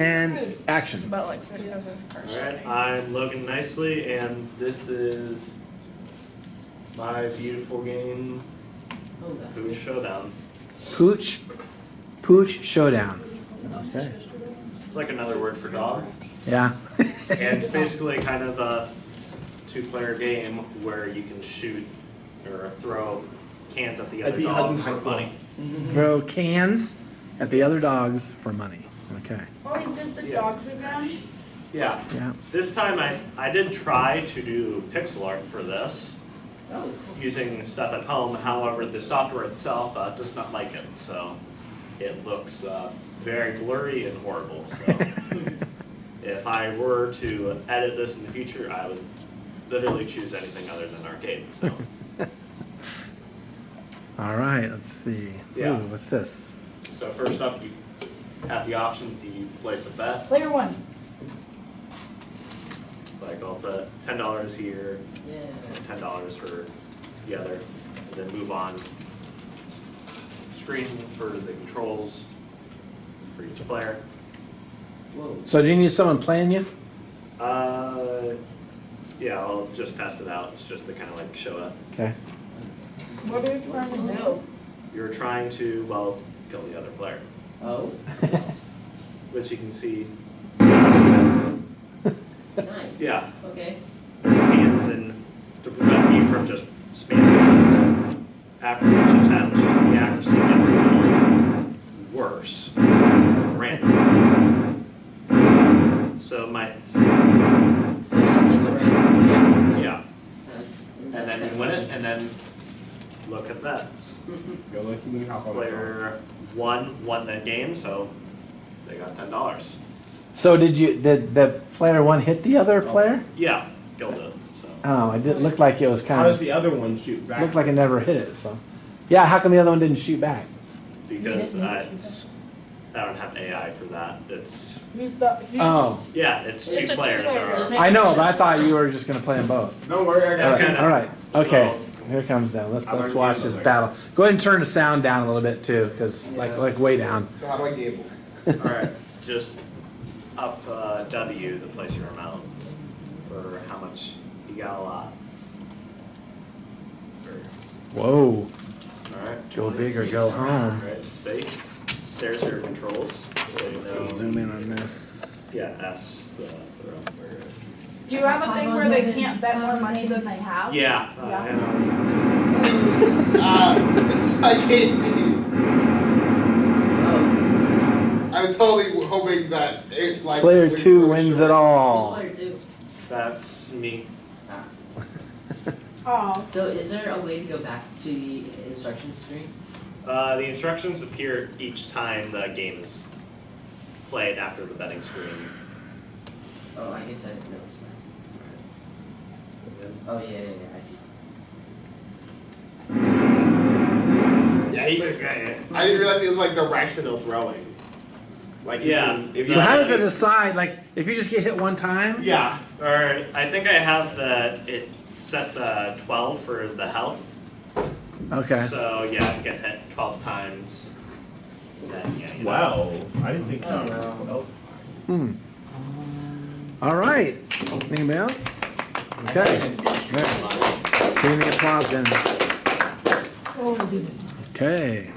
And action. But like, because of car Alright, I'm Logan Knisley, and this is my beautiful game, Pooch Showdown. Pooch Showdown. Okay. It's like another word for dog. Yeah. And it's basically kind of a two-player game where you can shoot or throw cans at the other dog for money. Throw cans at the other dogs for money. Okay. Oh, you did the dogs again? Yeah. Yeah. This time I did try to do pixel art for this using stuff at home. However, the software itself does not like it, so it looks very blurry and horrible. So if I were to edit this in the future, I would literally choose anything other than arcade. So. All right. Let's see. Yeah. Ooh, what's this? So first up, you have the option to place a bet. Player one. Like I'll put $10 here, and $10 for the other, and then move on. Screen for the controls for each player. So do you need someone playing you? Yeah, I'll just test it out. It's just to kind of like show it. Okay. What are you trying to do? You're trying to, well, kill the other player. Oh. Which you can see. Nice. Yeah. Okay. There's cans in to prevent me from just spamming cans. After each attempt, the accuracy gets a little worse. Random. So my So it's like a random. yeah. And then you win it, and then look at that. Player one won that game, so they got $10. So did the player one hit the other player? Yeah, killed it. So. Oh, it didn't look like it was kind How does of. the other one shoot back? Looked like it never hit it. So. Yeah. How come the other one didn't shoot back? Because I don't have AI for that. It's Oh. yeah, it's It's two a players. two-player. I know, but I thought you were just gonna play them both. Don't worry, I got That's it. kinda- All right. Okay. Here it comes down. Let's watch this battle. Go ahead and turn the sound down a little bit too, because like way down. So how do I gamble? All right, just up W to place your amount for how much you got a lot. Whoa. All right. Go big or go home. All right, space. There's your controls. So you know, Zoom in on this. yeah, S the throw. Do you have a thing where they can't bet more money than they have? Yeah. I can't see. I was totally hoping that it's like Player two wins it all. Player two. That's me. Oh. So is there a way to go back to the instructions screen? The instructions appear each time the game is played after the betting screen. Oh, I guess I didn't notice that. Oh yeah, I see. Yeah, he's a guy. I didn't realize it was like directional throwing. Like Yeah. if you So how does it decide? Like, if you just get hit one time? Yeah. Or I think I have it set the 12 for the health. Okay. So yeah, get hit 12 times. Then yeah. You know. Wow. I didn't think. Hmm. All right. Anybody else? Okay. Give me the applause then. Okay.